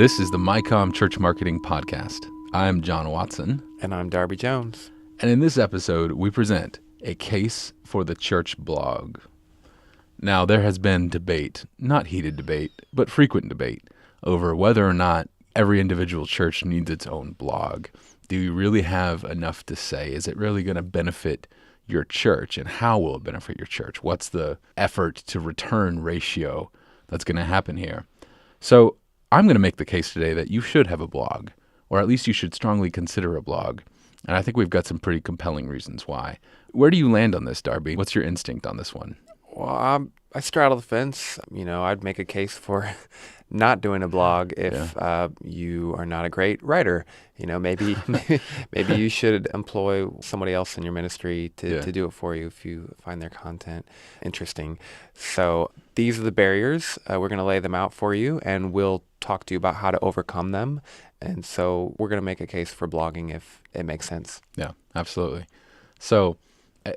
This is the MyCom Church Marketing Podcast. I'm John Watson. And I'm Darby Jones. And in this episode, we present a case for the church blog. Now, there has been debate, not heated debate, but frequent debate, over whether or not every individual church needs its own blog. Do you really have enough to say? Is it really going to benefit your church? And how will it benefit your church? What's the effort to return ratio that's going to happen here? So I'm going to make the case today that you should have a blog, or at least you should strongly consider a blog. And I think we've got some pretty compelling reasons why. Where do you land on this, Darby? What's your instinct on this one? Well, I straddle the fence. I'd make a case for not doing a blog if you are not a great writer. Maybe you should employ somebody else in your ministry to do it for you if you find their content interesting. So these are the barriers. We're going to lay them out for you, and we'll talk to you about how to overcome them. And so we're going to make a case for blogging if it makes sense. Yeah, absolutely. So,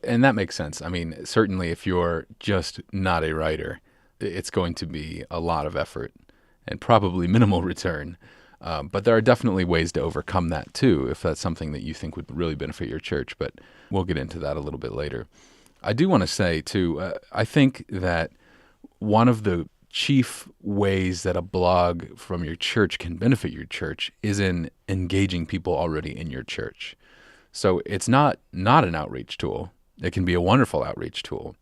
and that makes sense. I mean, certainly if you're just not a writer, it's going to be a lot of effort and probably minimal return. But there are definitely ways to overcome that too, if that's something that you think would really benefit your church. But we'll get into that a little bit later. I do want to say too, I think that one of the chief ways that a blog from your church can benefit your church is in engaging people already in your church. So it's not an outreach tool. It can be a wonderful outreach tool.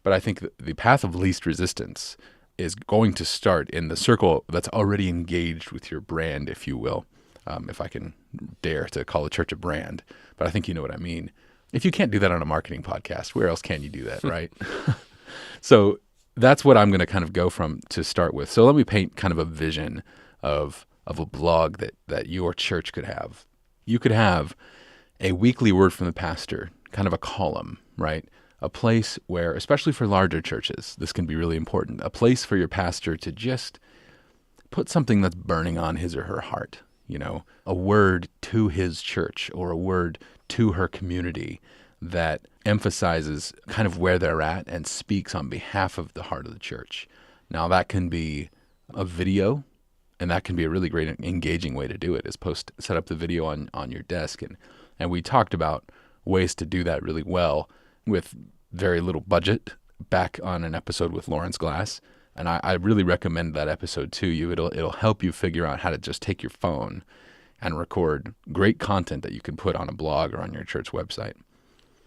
But I think the path of least resistance is going to start in the circle that's already engaged with your brand, if you will, if I can dare to call a church a brand. But I think you know what I mean. If you can't do that on a marketing podcast, where else can you do that, right? So that's what I'm going to kind of go from to start with. So let me paint kind of a vision of a blog that your church could have. You could have a weekly word from the pastor, kind of a column, right? A place where, especially for larger churches, this can be really important, a place for your pastor to just put something that's burning on his or her heart, a word to his church or a word to her community that emphasizes kind of where they're at and speaks on behalf of the heart of the church. Now, that can be a video, and that can be a really great engaging way to do it, is set up the video on your desk. And we talked about ways to do that really well with very little budget back on an episode with Lawrence Glass. And I really recommend that episode to you. It'll help you figure out how to just take your phone and record great content that you can put on a blog or on your church website.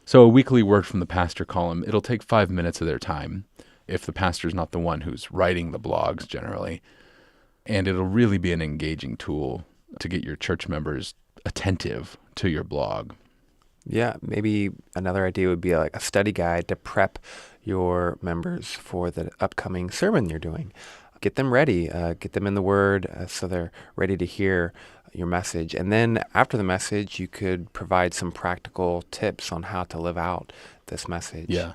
So a weekly word from the pastor column, it'll take 5 minutes of their time if the pastor's not the one who's writing the blogs generally. And it'll really be an engaging tool to get your church members attentive to your blog. Yeah, maybe another idea would be like a study guide to prep your members for the upcoming sermon you're doing. Get them ready, get them in the Word so they're ready to hear your message. And then after the message, you could provide some practical tips on how to live out this message. Yeah,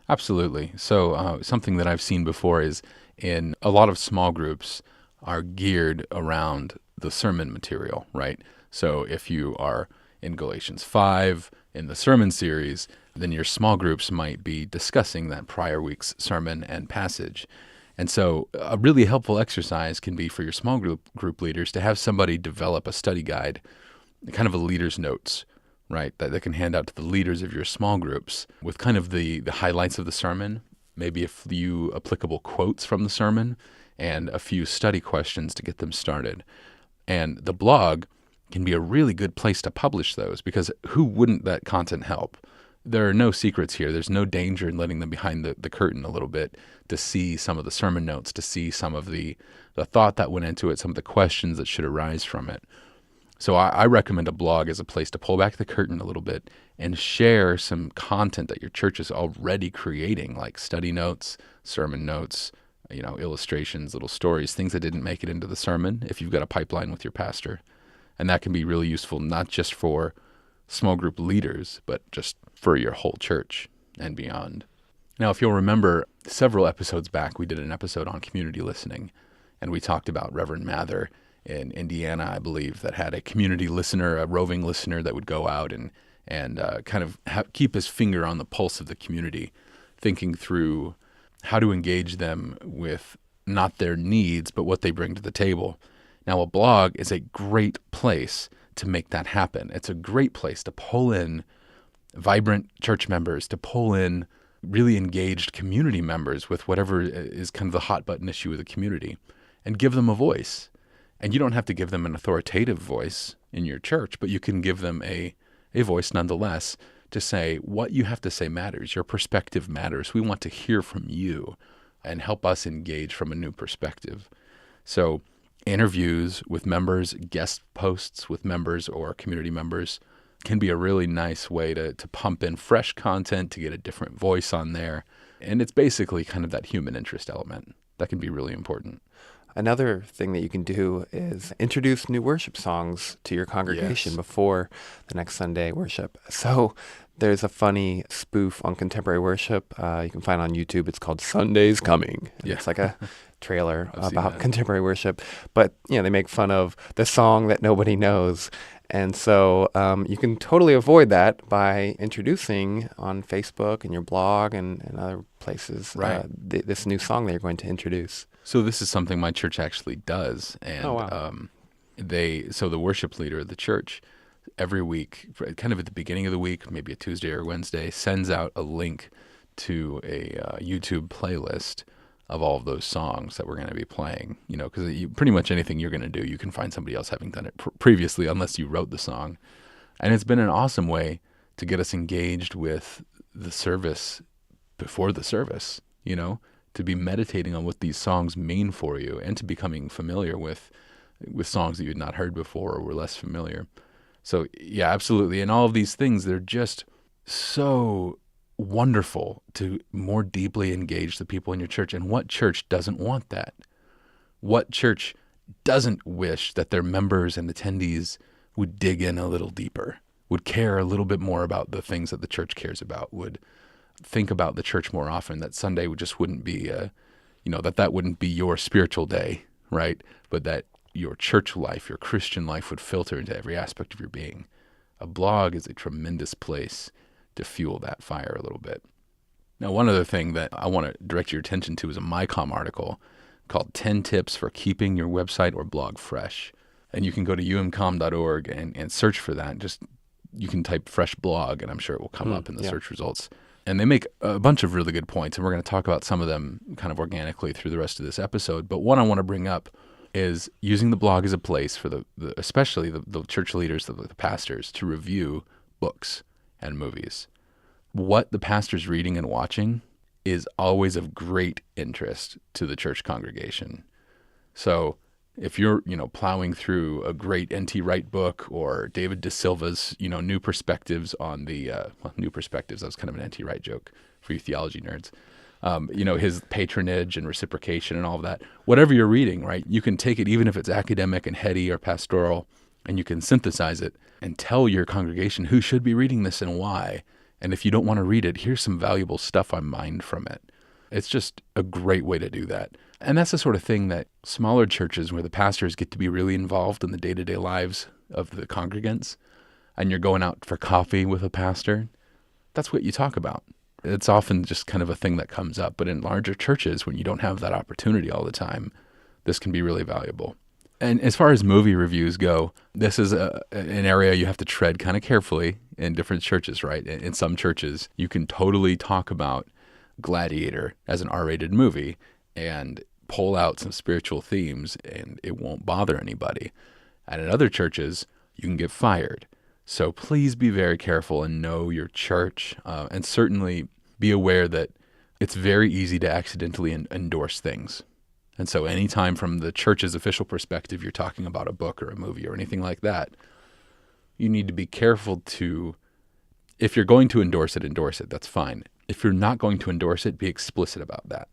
absolutely. So something that I've seen before is in a lot of small groups are geared around the sermon material, right? So if you are in Galatians 5 in the sermon series, then your small groups might be discussing that prior week's sermon and passage. And so a really helpful exercise can be for your small group leaders to have somebody develop a study guide, kind of a leader's notes, right, that they can hand out to the leaders of your small groups with kind of the highlights of the sermon, maybe a few applicable quotes from the sermon, and a few study questions to get them started. And the blog can be a really good place to publish those, because who wouldn't that content help? There are no secrets here. There's no danger in letting them behind the curtain a little bit to see some of the sermon notes, to see some of the thought that went into it, some of the questions that should arise from it. So I recommend a blog as a place to pull back the curtain a little bit and share some content that your church is already creating, like study notes, sermon notes, illustrations, little stories, things that didn't make it into the sermon if you've got a pipeline with your pastor. And that can be really useful, not just for small group leaders, but just for your whole church and beyond. Now, if you'll remember, several episodes back, we did an episode on community listening, and we talked about Reverend Mather in Indiana, I believe, that had a community listener, a roving listener that would go out and kind of keep his finger on the pulse of the community, thinking through how to engage them with not their needs, but what they bring to the table. Now, a blog is a great place to make that happen. It's a great place to pull in vibrant church members, to pull in really engaged community members with whatever is kind of the hot button issue of the community, and give them a voice. And you don't have to give them an authoritative voice in your church, but you can give them a voice nonetheless to say what you have to say matters. Your perspective matters. We want to hear from you and help us engage from a new perspective. So interviews with members, guest posts with members or community members can be a really nice way to pump in fresh content, to get a different voice on there. And it's basically kind of that human interest element that can be really important. Another thing that you can do is introduce new worship songs to your congregation before the next Sunday worship. So there's a funny spoof on contemporary worship you can find on YouTube. It's called Sunday's Coming. It's like a trailer about contemporary worship. But, they make fun of the song that nobody knows. And so you can totally avoid that by introducing on Facebook and your blog and other places this new song that you're going to introduce. So this is something my church actually does. And so the worship leader of the church every week, kind of at the beginning of the week, maybe a Tuesday or Wednesday, sends out a link to a YouTube playlist of all of those songs that we're going to be playing, because pretty much anything you're going to do, you can find somebody else having done it previously, unless you wrote the song. And it's been an awesome way to get us engaged with the service before the service, to be meditating on what these songs mean for you and to becoming familiar with songs that you had not heard before or were less familiar. So yeah, absolutely. And all of these things, they're just so wonderful to more deeply engage the people in your church. And what church doesn't want that? What church doesn't wish that their members and attendees would dig in a little deeper, would care a little bit more about the things that the church cares about, would think about the church more often, that Sunday just wouldn't be, that wouldn't be your spiritual day, right? But that your church life, your Christian life would filter into every aspect of your being. A blog is a tremendous place to fuel that fire a little bit. Now, one other thing that I want to direct your attention to is a MyCom article called 10 Tips for Keeping Your Website or Blog Fresh. And you can go to umcom.org and search for that. You can type fresh blog, and I'm sure it will come up in the search results. And they make a bunch of really good points, and we're going to talk about some of them kind of organically through the rest of this episode. But one I want to bring up is using the blog as a place for especially the church leaders, the pastors, to review books and movies. What the pastor's reading and watching is always of great interest to the church congregation. So if you're, plowing through a great N.T. Wright book or David De Silva's, New Perspectives on New Perspectives, that was kind of an N.T. Wright joke for you theology nerds. His patronage and reciprocation and all of that. Whatever you're reading, right, you can take it, even if it's academic and heady or pastoral, and you can synthesize it and tell your congregation who should be reading this and why. And if you don't want to read it, here's some valuable stuff I mined from it. It's just a great way to do that. And that's the sort of thing that smaller churches where the pastors get to be really involved in the day-to-day lives of the congregants, and you're going out for coffee with a pastor, that's what you talk about. It's often just kind of a thing that comes up. But in larger churches, when you don't have that opportunity all the time, this can be really valuable. And as far as movie reviews go, this is an area you have to tread kind of carefully in different churches, right? In some churches, you can totally talk about Gladiator as an R-rated movie and pull out some spiritual themes, and it won't bother anybody. And in other churches, you can get fired. So please be very careful and know your church, and certainly be aware that it's very easy to accidentally endorse things. And so anytime from the church's official perspective you're talking about a book or a movie or anything like that, you need to be careful to, if you're going to endorse it, that's fine. If you're not going to endorse it, be explicit about that.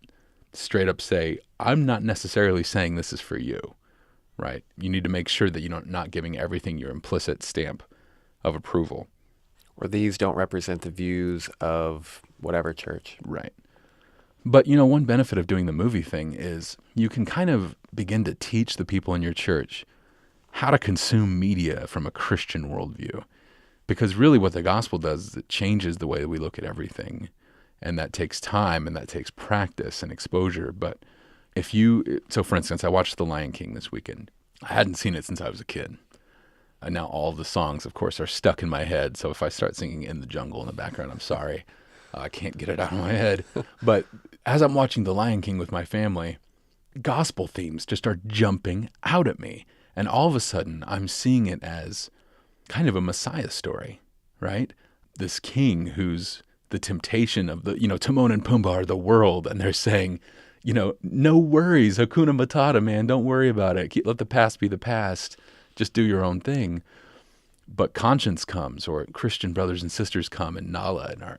Straight up say, I'm not necessarily saying this is for you, right? You need to make sure that you're not giving everything your implicit stamp of approval. Or these don't represent the views of whatever church. Right. But, one benefit of doing the movie thing is you can kind of begin to teach the people in your church how to consume media from a Christian worldview. Because really what the gospel does is it changes the way we look at everything. And that takes time and that takes practice and exposure. But so for instance, I watched The Lion King this weekend. I hadn't seen it since I was a kid. And now all the songs, of course, are stuck in my head. So if I start singing In the Jungle in the background, I'm sorry. I can't get it out of my head. But as I'm watching The Lion King with my family, gospel themes just are jumping out at me. And all of a sudden, I'm seeing it as kind of a Messiah story, right? This king who's the temptation of Timon and Pumbaa are the world. And they're saying, no worries, Hakuna Matata, man. Don't worry about it. Let the past be the past. Just do your own thing. But conscience comes, or Christian brothers and sisters come, and Nala, and are,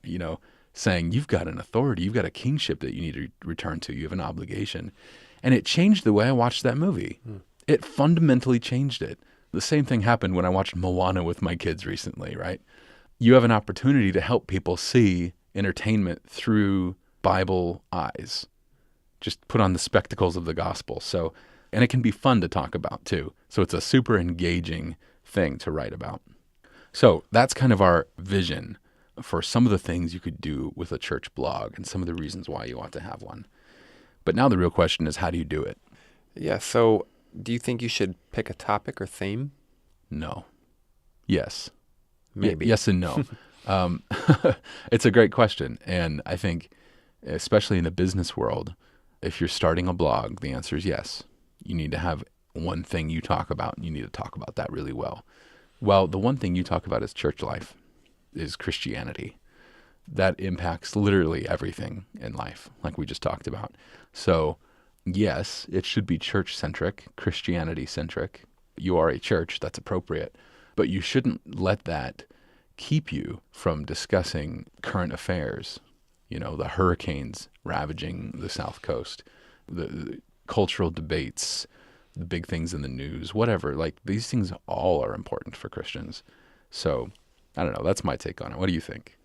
saying, you've got an authority, you've got a kingship that you need to return to, you have an obligation. And it changed the way I watched that movie. It fundamentally changed it. The same thing happened when I watched Moana with my kids recently, right? You have an opportunity to help people see entertainment through Bible eyes. Just put on the spectacles of the gospel. And it can be fun to talk about too. So it's a super engaging thing to write about. So that's kind of our vision for some of the things you could do with a church blog and some of the reasons why you ought to have one. But now the real question is, how do you do it? Yeah, so do you think you should pick a topic or theme? No. Yes. Maybe. Yes and no. It's a great question. And I think, especially in the business world, if you're starting a blog, the answer is yes. You need to have one thing you talk about, and you need to talk about that really well. Well, the one thing you talk about is church life, is Christianity. That impacts literally everything in life, like we just talked about. So, yes, it should be church-centric, Christianity-centric. You are a church, that's appropriate. But you shouldn't let that keep you from discussing current affairs, the hurricanes ravaging the South Coast, the cultural debates, the big things in the news, whatever. Like, these things all are important for Christians. So, I don't know. That's my take on it. What do you think?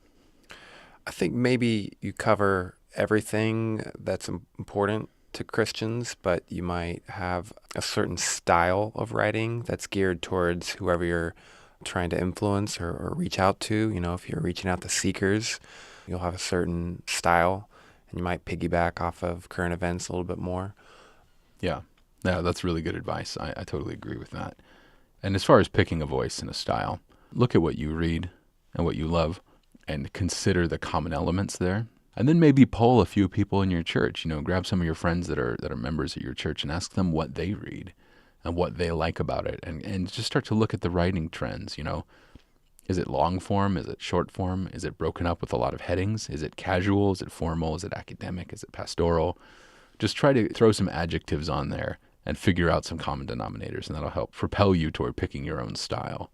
I think maybe you cover everything that's important to Christians, but you might have a certain style of writing that's geared towards whoever you're trying to influence or reach out to. If you're reaching out to seekers, you'll have a certain style, and you might piggyback off of current events a little bit more. Yeah, that's really good advice. I totally agree with that. And as far as picking a voice and a style, look at what you read and what you love and consider the common elements there. And then maybe poll a few people in your church, grab some of your friends that are members of your church and ask them what they read and what they like about it. And just start to look at the writing trends, Is it long form? Is it short form? Is it broken up with a lot of headings? Is it casual? Is it formal? Is it academic? Is it pastoral? Just try to throw some adjectives on there and figure out some common denominators, and that'll help propel you toward picking your own style.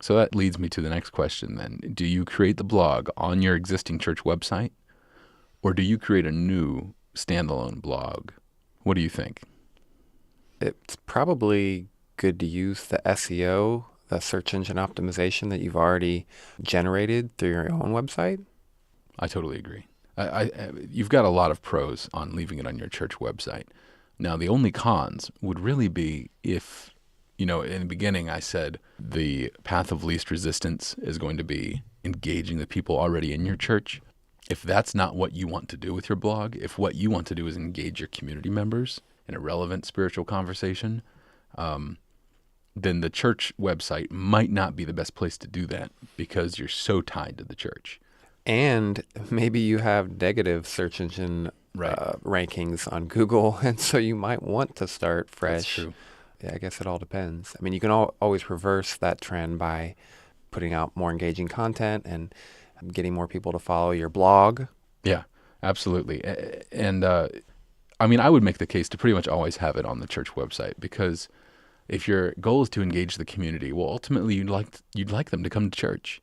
So that leads me to the next question then. Do you create the blog on your existing church website, or do you create a new standalone blog? What do you think? It's probably good to use the SEO, the search engine optimization that you've already generated through your own website. I totally agree. You've got a lot of pros on leaving it on your church website. Now, the only cons would really be if, in the beginning I said the path of least resistance is going to be engaging the people already in your church. If that's not what you want to do with your blog, if what you want to do is engage your community members in a relevant spiritual conversation, then the church website might not be the best place to do that because you're so tied to the church. And maybe you have negative search engine rankings on Google, and so you might want to start fresh. That's true. Yeah, I guess it all depends. I mean, you can always reverse that trend by putting out more engaging content and getting more people to follow your blog. Yeah, absolutely. And I would make the case to pretty much always have it on the church website, because if your goal is to engage the community, well, ultimately you'd like them to come to church.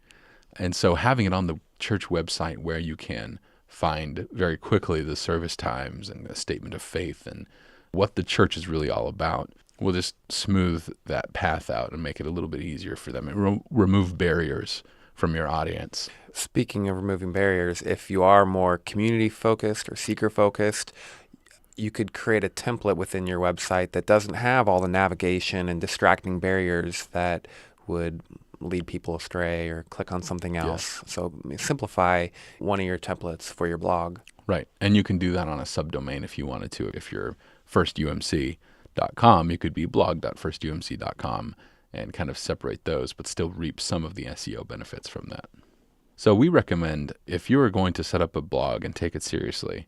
And so having it on the church website where you can find very quickly the service times and the statement of faith and what the church is really all about will just smooth that path out and make it a little bit easier for them and remove barriers from your audience. Speaking of removing barriers, if you are more community-focused or seeker-focused, you could create a template within your website that doesn't have all the navigation and distracting barriers that would lead people astray or click on something else. Yes. So simplify one of your templates for your blog. Right. And you can do that on a subdomain if you wanted to. If you're first UMC, blog.firstumc.com, you could be blog.firstumc.com and kind of separate those, but still reap some of the SEO benefits from that. So we recommend, if you are going to set up a blog and take it seriously,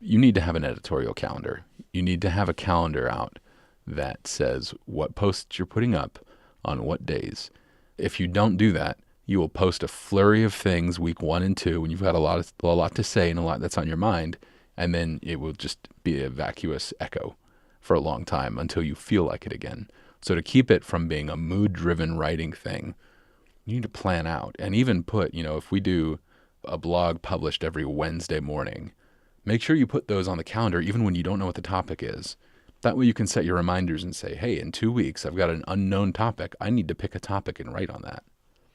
you need to have an editorial calendar. You need to have a calendar out that says what posts you're putting up on what days. If you don't do that, you will post a flurry of things week 1 and 2 when you've got a lot to say and a lot that's on your mind, and then it will just be a vacuous echo for a long time until you feel like it again. So to keep it from being a mood-driven writing thing, you need to plan out and even put, if we do a blog published every Wednesday morning, make sure you put those on the calendar even when you don't know what the topic is. That way you can set your reminders and say, hey, in 2 weeks, I've got an unknown topic. I need to pick a topic and write on that.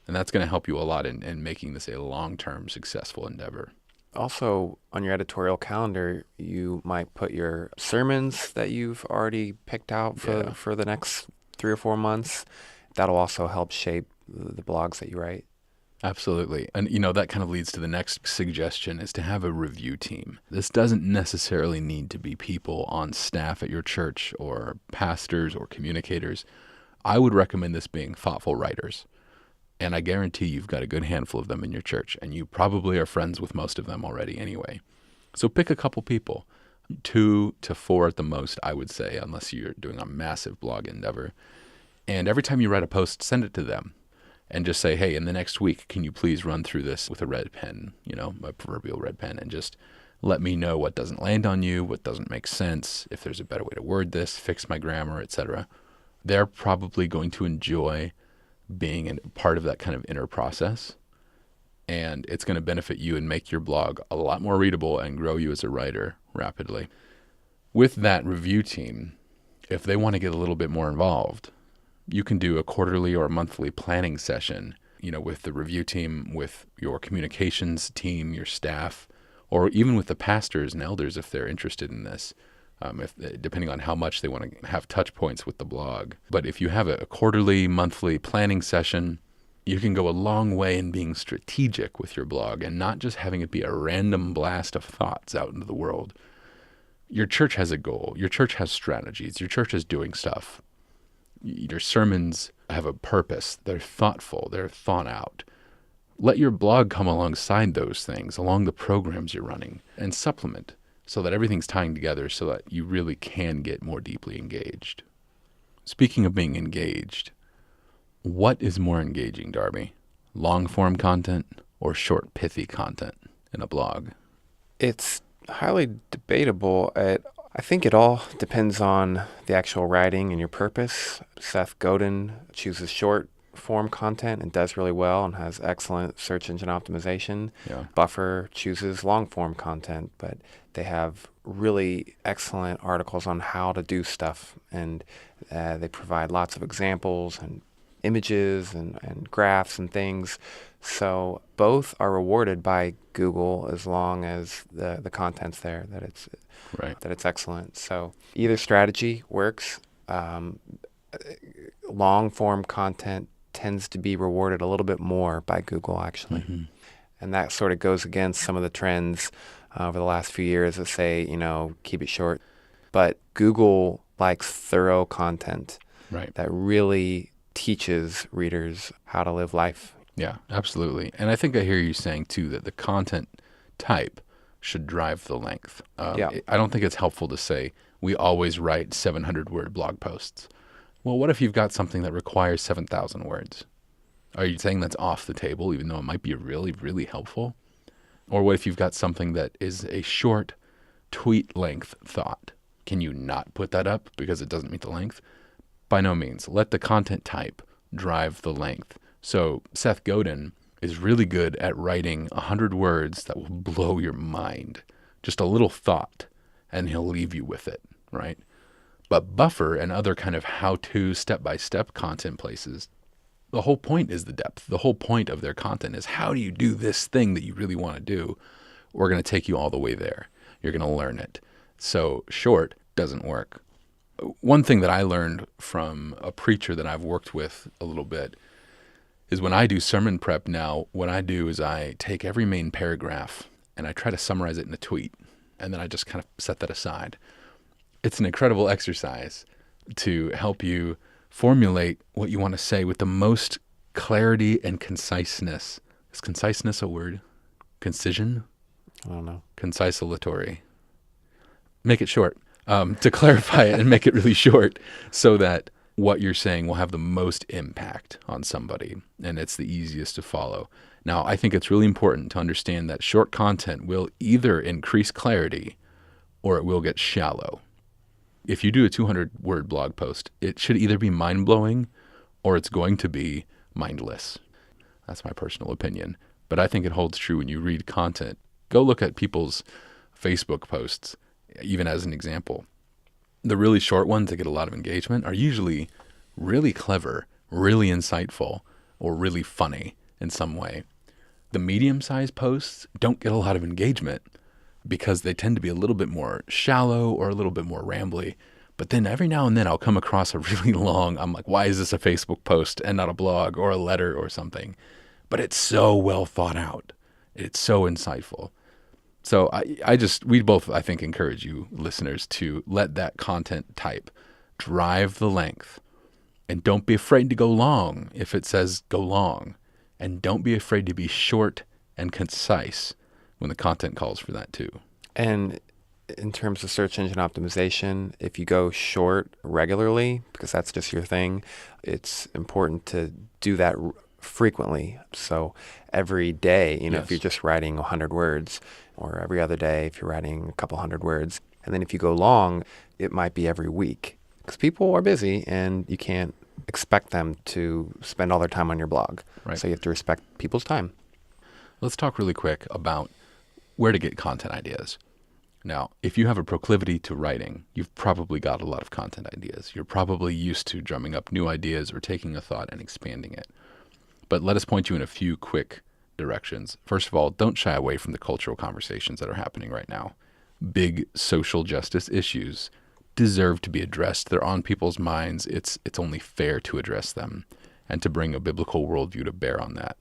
And that's going to help you a lot in making this a long-term successful endeavor. Also, on your editorial calendar, you might put your sermons that you've already picked out for the next 3 or 4 months. That'll also help shape the blogs that you write. Absolutely. And, that kind of leads to the next suggestion is to have a review team. This doesn't necessarily need to be people on staff at your church or pastors or communicators. I would recommend this being thoughtful writers. And I guarantee you've got a good handful of them in your church, and you probably are friends with most of them already anyway. So pick a couple people, 2 to 4 at the most, I would say, unless you're doing a massive blog endeavor. And every time you write a post, send it to them and just say, hey, in the next week, can you please run through this with a red pen, a proverbial red pen, and just let me know what doesn't land on you, what doesn't make sense, if there's a better way to word this, fix my grammar, etc. They're probably going to enjoy being a part of that kind of inner process, and it's going to benefit you and make your blog a lot more readable and grow you as a writer rapidly. With that review team, if they want to get a little bit more involved, you can do a quarterly or monthly planning session, with the review team, with your communications team, your staff, or even with the pastors and elders if they're interested in this. Depending on how much they want to have touch points with the blog. But if you have a quarterly, monthly planning session, you can go a long way in being strategic with your blog and not just having it be a random blast of thoughts out into the world. Your church has a goal. Your church has strategies. Your church is doing stuff. Your sermons have a purpose. They're thoughtful. They're thought out. Let your blog come alongside those things, along the programs you're running, and supplement, so that everything's tying together so that you really can get more deeply engaged. Speaking of being engaged, what is more engaging, Darby? Long-form content or short, pithy content in a blog? It's highly debatable. I think it all depends on the actual writing and your purpose. Seth Godin chooses short form content and does really well and has excellent search engine optimization. Yeah. Buffer chooses long form content, but they have really excellent articles on how to do stuff, and they provide lots of examples and images and graphs and things. So both are rewarded by Google as long as the content's there, that it's excellent. So either strategy works. Long form content tends to be rewarded a little bit more by Google, actually. Mm-hmm. And that sort of goes against some of the trends over the last few years that say, keep it short. But Google likes thorough content that really teaches readers how to live life. Yeah, absolutely. And I think I hear you saying, too, that the content type should drive the length. I don't think it's helpful to say, we always write 700-word blog posts. Well, what if you've got something that requires 7,000 words? Are you saying that's off the table, even though it might be really, really helpful? Or what if you've got something that is a short tweet-length thought? Can you not put that up because it doesn't meet the length? By no means. Let the content type drive the length. So Seth Godin is really good at writing 100 words that will blow your mind. Just a little thought, and he'll leave you with it, right? But Buffer and other kind of how-to, step-by-step content places, the whole point is the depth. The whole point of their content is, how do you do this thing that you really want to do? We're going to take you all the way there. You're going to learn it. So short doesn't work. One thing that I learned from a preacher that I've worked with a little bit is when I do sermon prep now, what I do is I take every main paragraph and I try to summarize it in a tweet, and then I just kind of set that aside. It's an incredible exercise, to help you formulate what you want to say with the most clarity and conciseness. Is conciseness a word? Concision? I don't know. Concisolatory. Make it short. To clarify it and make it really short so that what you're saying will have the most impact on somebody and it's the easiest to follow. Now, I think it's really important to understand that short content will either increase clarity or it will get shallow. If you do a 200-word blog post, it should either be mind-blowing or it's going to be mindless. That's my personal opinion. But I think it holds true when you read content. Go look at people's Facebook posts, even as an example. The really short ones that get a lot of engagement are usually really clever, really insightful, or really funny in some way. The medium-sized posts don't get a lot of engagement because they tend to be a little bit more shallow or a little bit more rambly. But then every now and then I'll come across a really long, I'm like, why is this a Facebook post and not a blog or a letter or something? But it's so well thought out. It's so insightful. So we both, I think, encourage you listeners to let that content type drive the length. And don't be afraid to go long if it says go long. And don't be afraid to be short and concise when the content calls for that too. And in terms of search engine optimization, if you go short regularly, because that's just your thing, it's important to do that frequently. So every day, if you're just writing 100 words, or every other day if you're writing a couple hundred words. And then if you go long, it might be every week, because people are busy and you can't expect them to spend all their time on your blog. Right. So you have to respect people's time. Let's talk really quick about where to get content ideas. Now, if you have a proclivity to writing, you've probably got a lot of content ideas. You're probably used to drumming up new ideas or taking a thought and expanding it. But let us point you in a few quick directions. First of all, don't shy away from the cultural conversations that are happening right now. Big social justice issues deserve to be addressed. They're on people's minds. It's only fair to address them and to bring a biblical worldview to bear on that.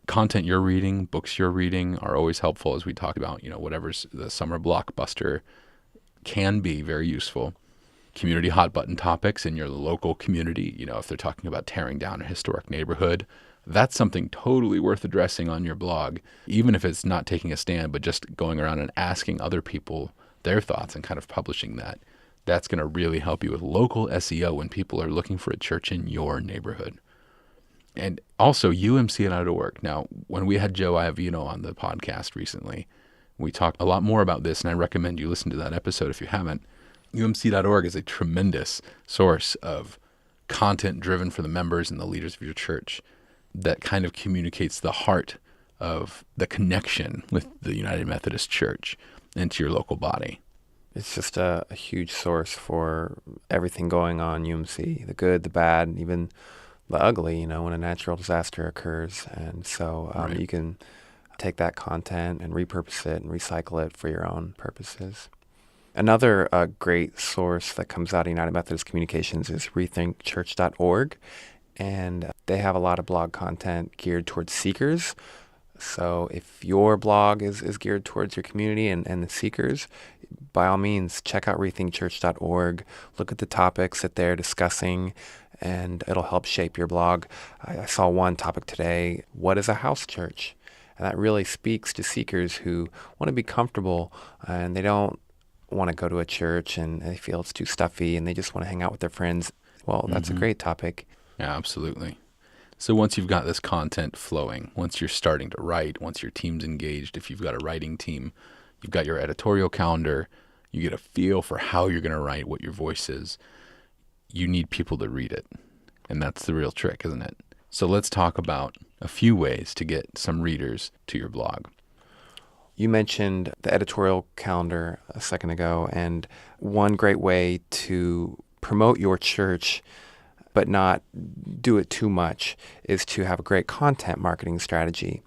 Content you're reading, books you're reading are always helpful, as we talk about, whatever's the summer blockbuster can be very useful. Community hot button topics in your local community, if they're talking about tearing down a historic neighborhood, that's something totally worth addressing on your blog, even if it's not taking a stand, but just going around and asking other people their thoughts and kind of publishing that. That's going to really help you with local SEO when people are looking for a church in your neighborhood. And also umc.org. Now, when we had Joe Iavino on the podcast recently, we talked a lot more about this, and I recommend you listen to that episode if you haven't. umc.org is a tremendous source of content driven for the members and the leaders of your church that kind of communicates the heart of the connection with the United Methodist Church into your local body. It's just a huge source for everything going on UMC, the good, the bad, even the ugly, when a natural disaster occurs. And so Right. You can take that content and repurpose it and recycle it for your own purposes. Another great source that comes out of United Methodist Communications is RethinkChurchorg. And they have a lot of blog content geared towards seekers. So if your blog is geared towards your community and the seekers, by all means, check out RethinkChurch.org. Look at the topics that they're discussing, and it'll help shape your blog. I saw one topic today, what is a house church? And that really speaks to seekers who want to be comfortable and they don't want to go to a church and they feel it's too stuffy and they just want to hang out with their friends. Well, that's a great topic. Yeah, absolutely. So once you've got this content flowing, once you're starting to write, once your team's engaged, if you've got a writing team, you've got your editorial calendar, you get a feel for how you're going to write, what your voice is, you need people to read it. And that's the real trick, isn't it? So let's talk about a few ways to get some readers to your blog. You mentioned the editorial calendar a second ago, and one great way to promote your church but not do it too much is to have a great content marketing strategy.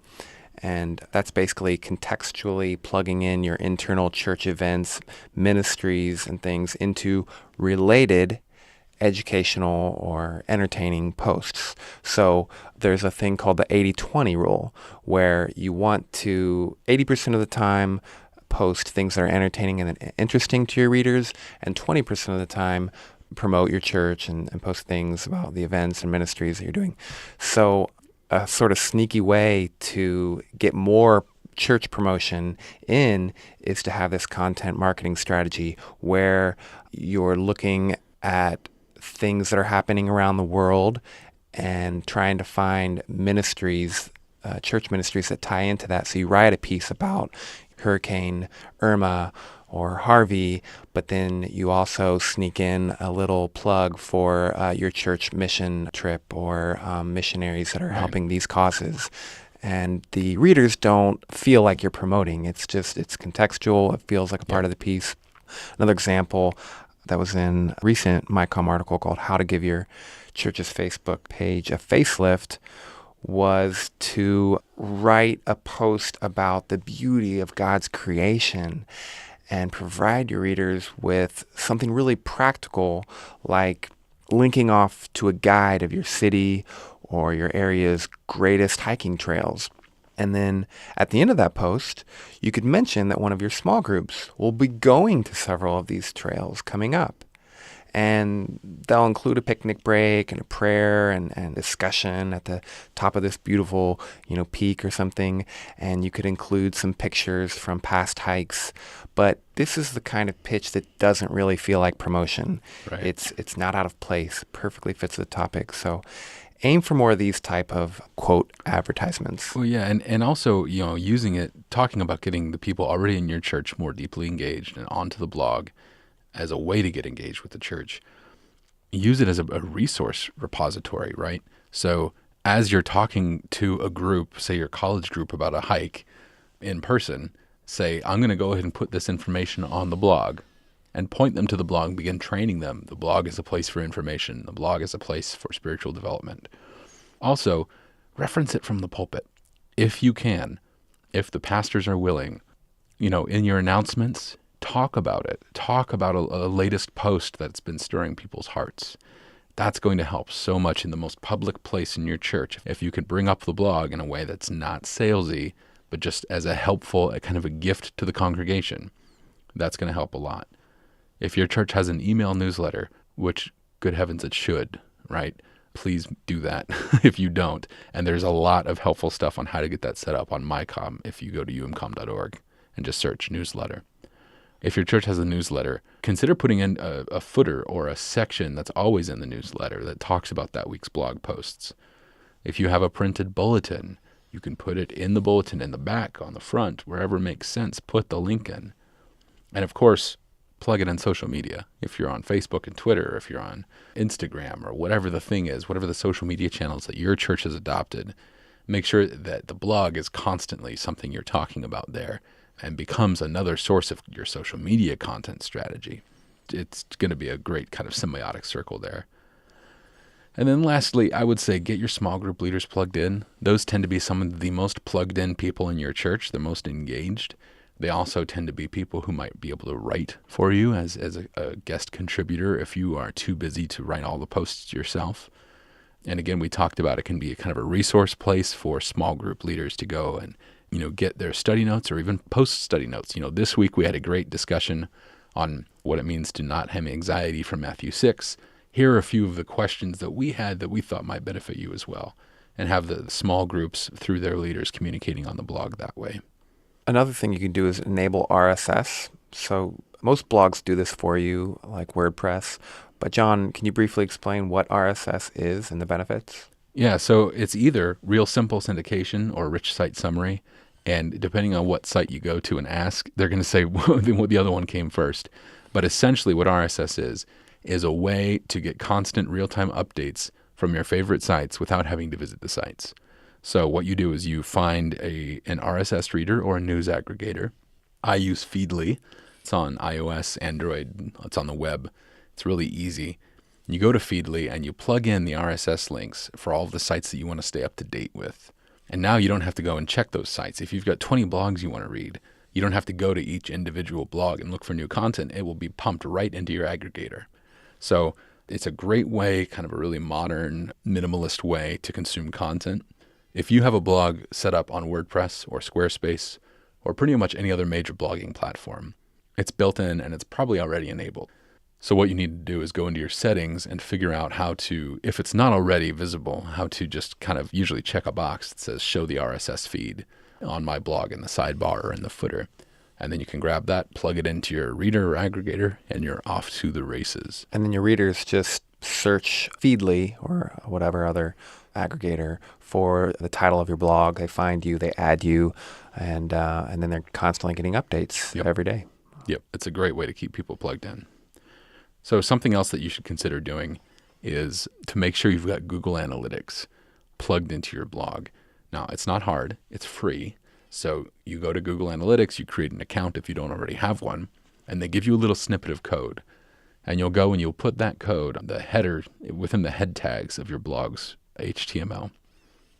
And that's basically contextually plugging in your internal church events, ministries, and things into related educational or entertaining posts. So there's a thing called the 80-20 rule, where you want to 80% of the time post things that are entertaining and interesting to your readers, and 20% of the time promote your church and post things about the events and ministries that you're doing. So a sort of sneaky way to get more church promotion in is to have this content marketing strategy where you're looking at things that are happening around the world and trying to find ministries, church ministries that tie into that. So you write a piece about Hurricane Irma or Harvey, but then you also sneak in a little plug for your church mission trip or missionaries that are helping these causes. And the readers don't feel like you're promoting. It's contextual. It feels like a part of the piece. Another example that was in a recent MyCom article called How to Give Your Church's Facebook page a Facelift was to write a post about the beauty of God's creation and provide your readers with something really practical, like linking off to a guide of your city or your area's greatest hiking trails. And then at the end of that post, you could mention that one of your small groups will be going to several of these trails coming up. And they'll include a picnic break and a prayer and discussion at the top of this beautiful, peak or something. And you could include some pictures from past hikes. But this is the kind of pitch that doesn't really feel like promotion. Right. It's not out of place. Perfectly fits the topic. So aim for more of these type of, quote, advertisements. Well, yeah, and also, using it, talking about getting the people already in your church more deeply engaged and onto the blog as a way to get engaged with the church. Use it as a resource repository, right? So as you're talking to a group, say your college group, about a hike in person, say, I'm going to go ahead and put this information on the blog and point them to the blog and begin training them. The blog is a place for information. The blog is a place for spiritual development. Also, reference it from the pulpit if you can, if the pastors are willing. In your announcements, talk about it. Talk about a latest post that's been stirring people's hearts. That's going to help so much in the most public place in your church. If you could bring up the blog in a way that's not salesy, but just as a helpful, kind of a gift to the congregation, that's going to help a lot. If your church has an email newsletter, which, good heavens, it should, right? Please do that if you don't. And there's a lot of helpful stuff on how to get that set up on MyCom if you go to umcom.org and just search newsletter. If your church has a newsletter, consider putting in a footer or a section that's always in the newsletter that talks about that week's blog posts. If you have a printed bulletin, you can put it in the bulletin, in the back, on the front, wherever makes sense. Put the link in. And of course, plug it in social media. If you're on Facebook and Twitter, if you're on Instagram or whatever the thing is, whatever the social media channels that your church has adopted, make sure that the blog is constantly something you're talking about there and becomes another source of your social media content strategy. It's going to be a great kind of symbiotic circle there. And then lastly, I would say get your small group leaders plugged in. Those tend to be some of the most plugged in people in your church, the most engaged. They also tend to be people who might be able to write for you as a guest contributor if you are too busy to write all the posts yourself. And again, we talked about it can be a kind of a resource place for small group leaders to go and get their study notes or even post study notes. This week we had a great discussion on what it means to not have anxiety from Matthew 6. Here are a few of the questions that we had that we thought might benefit you as well, and have the small groups through their leaders communicating on the blog that way. Another thing you can do is enable RSS. So most blogs do this for you, like WordPress. But John, can you briefly explain what RSS is and the benefits? Yeah, so it's either real simple syndication or rich site summary. And depending on what site you go to and ask, they're going to say what the other one came first. But essentially what RSS is a way to get constant real-time updates from your favorite sites without having to visit the sites. So what you do is you find an RSS reader or a news aggregator. I use Feedly. It's on iOS, Android. It's on the web. It's really easy. You go to Feedly and you plug in the RSS links for all of the sites that you want to stay up to date with. And now you don't have to go and check those sites. If you've got 20 blogs you want to read, you don't have to go to each individual blog and look for new content. It will be pumped right into your aggregator. So it's a great way, kind of a really modern, minimalist way to consume content. If you have a blog set up on WordPress or Squarespace or pretty much any other major blogging platform, it's built in and it's probably already enabled. So what you need to do is go into your settings and figure out how to, if it's not already visible, how to just kind of usually check a box that says show the RSS feed on my blog in the sidebar or in the footer. And then you can grab that, plug it into your reader or aggregator, and you're off to the races. And then your readers just search Feedly or whatever other aggregator for the title of your blog. They find you, they add you, and then they're constantly getting updates every day. Yep, it's a great way to keep people plugged in. So something else that you should consider doing is to make sure you've got Google Analytics plugged into your blog. Now, it's not hard. It's free. So you go to Google Analytics, you create an account if you don't already have one, and they give you a little snippet of code. And you'll go and you'll put that code on the header within the head tags of your blog's HTML.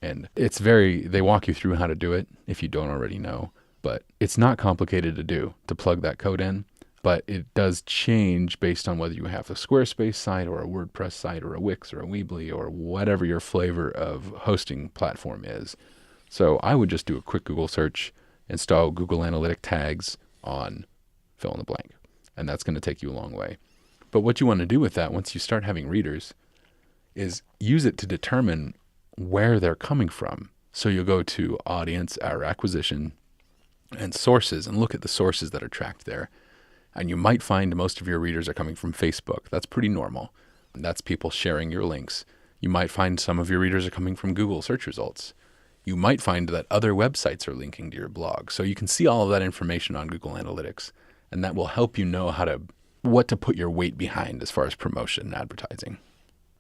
And they walk you through how to do it if you don't already know. But it's not complicated to plug that code in. But it does change based on whether you have a Squarespace site or a WordPress site or a Wix or a Weebly or whatever your flavor of hosting platform is. So I would just do a quick Google search, install Google Analytic tags on fill in the blank, and that's going to take you a long way. But what you want to do with that once you start having readers is use it to determine where they're coming from. So you'll go to audience, our acquisition, and sources and look at the sources that are tracked there. And you might find most of your readers are coming from Facebook. That's pretty normal. That's people sharing your links. You might find some of your readers are coming from Google search results. You might find that other websites are linking to your blog. So you can see all of that information on Google Analytics, and that will help you know what to put your weight behind as far as promotion and advertising.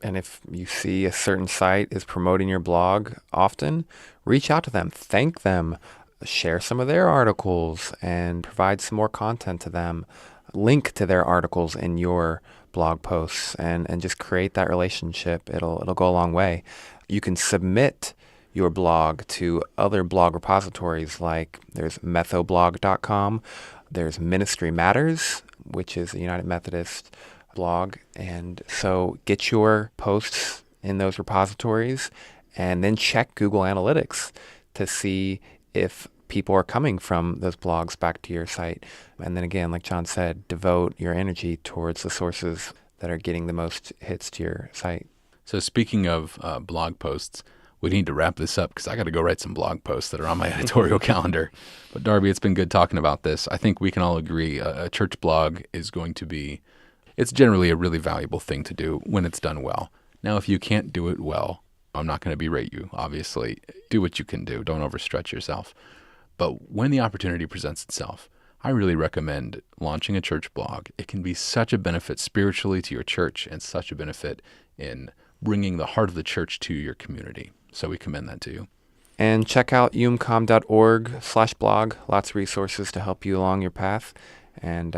And if you see a certain site is promoting your blog often, reach out to them, thank them, share some of their articles and provide some more content to them, link to their articles in your blog posts, and just create that relationship. It'll go a long way. You can submit your blog to other blog repositories, like there's methoblog.com, there's Ministry Matters, which is a United Methodist blog. And so get your posts in those repositories and then check Google Analytics to see if people are coming from those blogs back to your site. And then again, like John said, devote your energy towards the sources that are getting the most hits to your site. So speaking of blog posts, we need to wrap this up because I got to go write some blog posts that are on my editorial calendar. But Darby, it's been good talking about this. I think we can all agree a church blog is it's generally a really valuable thing to do when it's done well. Now, if you can't do it well, I'm not going to berate you, obviously. Do what you can do. Don't overstretch yourself. But when the opportunity presents itself, I really recommend launching a church blog. It can be such a benefit spiritually to your church and such a benefit in bringing the heart of the church to your community. So we commend that to you. And check out umcom.org/blog. Lots of resources to help you along your path. And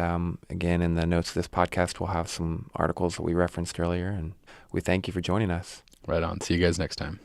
again, in the notes of this podcast, we'll have some articles that we referenced earlier. And we thank you for joining us. Right on. See you guys next time.